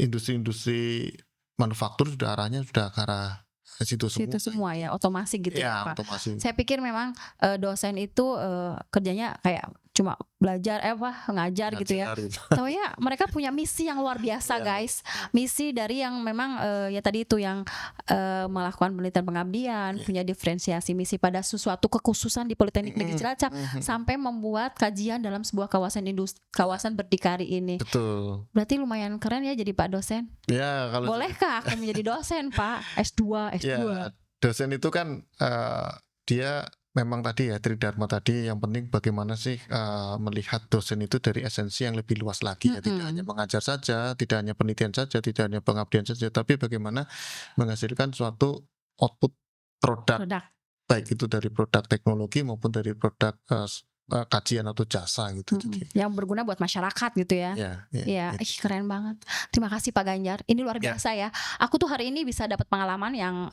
industri manufaktur sudah arahnya sudah ke arah situ semua ya, otomasi gitu ya Pak. Otomasi. Saya pikir memang dosen itu kerjanya kayak cuma belajar ngajar gitu ya. Tahu ya mereka punya misi yang luar biasa guys. Misi dari yang memang ya tadi itu yang melakukan penelitian pengabdian, punya diferensiasi misi pada sesuatu kekhususan di Politeknik Negeri Cilacap, sampai membuat kajian dalam sebuah kawasan berdikari ini. Betul. Berarti lumayan keren ya jadi Pak dosen. Bolehkah aku menjadi dosen Pak? S2. Dosen itu kan dia memang tadi ya Tridharma tadi, yang penting bagaimana sih melihat dosen itu dari esensi yang lebih luas lagi ya, tidak hanya mengajar saja, tidak hanya penelitian saja, tidak hanya pengabdian saja, tapi bagaimana menghasilkan suatu output produk. Baik itu dari produk teknologi maupun dari produk kajian atau jasa gitu. Jadi Yang berguna buat masyarakat gitu ya. Iya, gitu. keren banget. Terima kasih Pak Ganjar. Ini luar biasa ya. Aku tuh hari ini bisa dapat pengalaman yang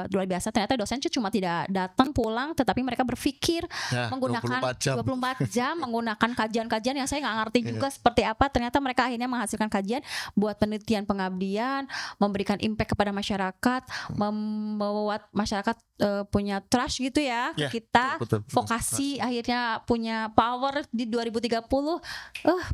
luar biasa. Ternyata dosen cuma tidak datang pulang, tetapi mereka berpikir menggunakan 24 jam menggunakan kajian-kajian yang saya nggak ngerti juga seperti apa. Ternyata mereka akhirnya menghasilkan kajian buat penelitian pengabdian, memberikan impact kepada masyarakat, membuat masyarakat punya trust gitu ya ke kita. Betul. Vokasi akhirnya punya power di 2030.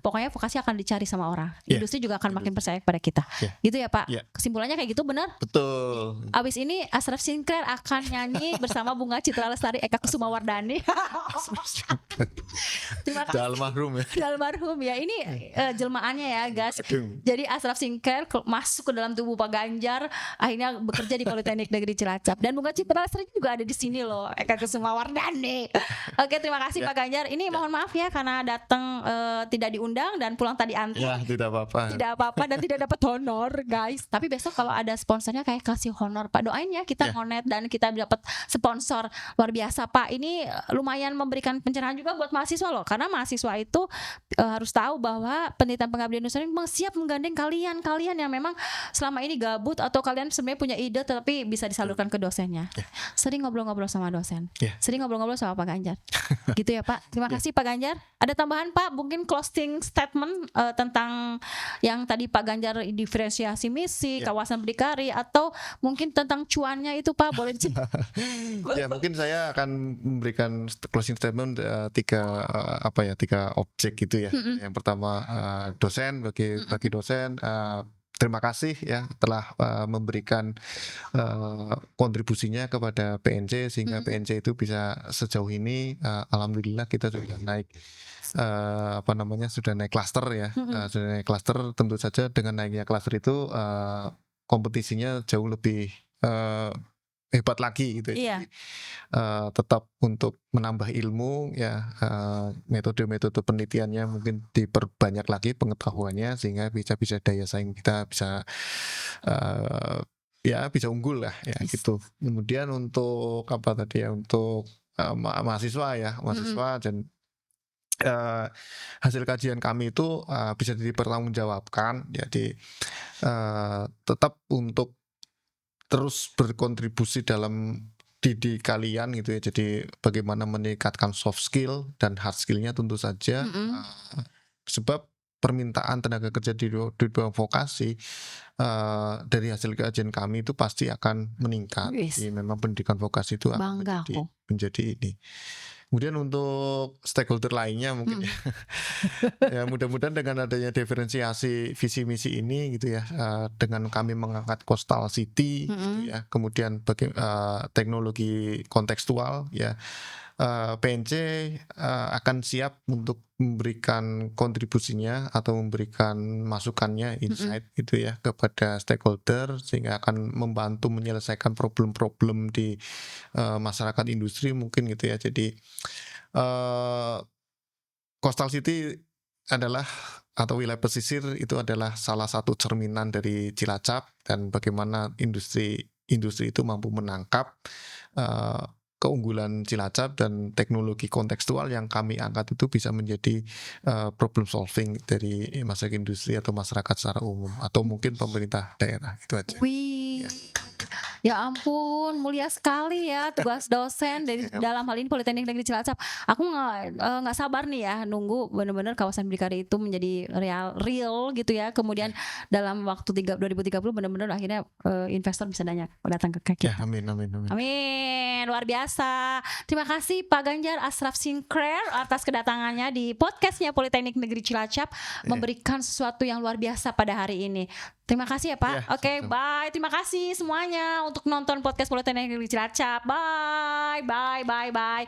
Pokoknya vokasi akan dicari sama orang. Industri juga akan makin percaya kepada kita. Gitu ya Pak. Kesimpulannya kayak gitu, benar? Betul. Abis ini Ashraf Sinclair akan nyanyi bersama Bunga Citra Lestari, Eka Kusumawardhani. Terima kasih. Almarhum ya. Almarhum ya. Ini jelmaannya ya guys. Jadi Ashraf Sinclair masuk ke dalam tubuh Pak Ganjar, akhirnya bekerja di Politeknik Negeri Cilacap. Dan Bunga Citra Lestari juga ada di sini loh, Eka Kusumawardhani. Oke, terima kasih Pak Ganjar. Ini mohon maaf ya karena datang tidak diundang dan pulang tadi antar. Ya, tidak apa-apa. Tidak apa-apa dan tidak dapat honor, guys. Tapi besok kalau ada sponsornya kayak kasih honor Pak. Doain ya kita ngonet dan kita dapat sponsor luar biasa Pak. Ini lumayan memberikan pencerahan juga buat mahasiswa loh. Karena mahasiswa itu harus tahu bahwa penelitian pengabdian Nusantara ini siap menggandeng kalian yang memang selama ini gabut atau kalian sebenarnya punya ide tetapi bisa disalurkan ke dosennya. Sering ngobrol-ngobrol sama dosen. Sering ngobrol-ngobrol sama Pak Ganjar. Gitu ya Pak. Terima kasih Pak Ganjar. Ada tambahan Pak? Mungkin closing statement tentang yang tadi Pak Ganjar diferensiasi misi, kawasan berdikari, atau mungkin tentang cuannya itu Pak, boleh Ya, mungkin saya akan memberikan closing statement tiga objek gitu ya. Yang pertama dosen, bagi dosen, terima kasih ya telah memberikan kontribusinya kepada PNC sehingga PNC itu bisa sejauh ini alhamdulillah kita sudah naik sudah naik klaster ya. Sudah naik klaster, tentu saja dengan naiknya klaster itu kompetisinya jauh lebih hebat lagi gitu ya. Jadi, tetap untuk menambah ilmu ya, metode-metode penelitiannya mungkin diperbanyak lagi pengetahuannya sehingga bisa daya saing kita bisa bisa unggul lah ya gitu. Kemudian untuk untuk mahasiswa dan hasil kajian kami itu bisa dipertanggungjawabkan. Jadi tetap untuk terus berkontribusi dalam didik kalian gitu ya. Jadi bagaimana meningkatkan soft skill dan hard skillnya tentu saja. Sebab permintaan tenaga kerja di bidang vokasi dari hasil kajian kami itu pasti akan meningkat. Jadi memang pendidikan vokasi itu akan menjadi ini. Kemudian untuk stakeholder lainnya mungkin ya mudah-mudahan dengan adanya diferensiasi visi misi ini gitu ya, dengan kami mengangkat coastal city gitu ya, kemudian teknologi kontekstual ya, PNC akan siap untuk memberikan kontribusinya atau memberikan masukannya, insight gitu ya kepada stakeholder sehingga akan membantu menyelesaikan problem-problem di masyarakat industri mungkin gitu ya. Jadi Coastal City adalah atau wilayah pesisir itu adalah salah satu cerminan dari Cilacap dan bagaimana industri itu mampu menangkap keunggulan Cilacap dan teknologi kontekstual yang kami angkat itu bisa menjadi problem solving dari masyarakat industri atau masyarakat secara umum atau mungkin pemerintah daerah. Itu aja. Ya ampun, mulia sekali ya tugas dosen dari dalam hal ini Politeknik Negeri Cilacap. Aku nggak sabar nih ya nunggu benar-benar kawasan berdikari itu menjadi real gitu ya. Kemudian dalam waktu 2030 benar-benar akhirnya investor bisa datang ke kita. Ya, amin. Amin, luar biasa. Terima kasih Pak Ganjar Ashraf Sinclair atas kedatangannya di podcastnya Politeknik Negeri Cilacap, memberikan sesuatu yang luar biasa pada hari ini. Terima kasih ya Pak. Oke, bye. Terima kasih semuanya untuk nonton podcast Politeknik Negeri Cilacap. Bye.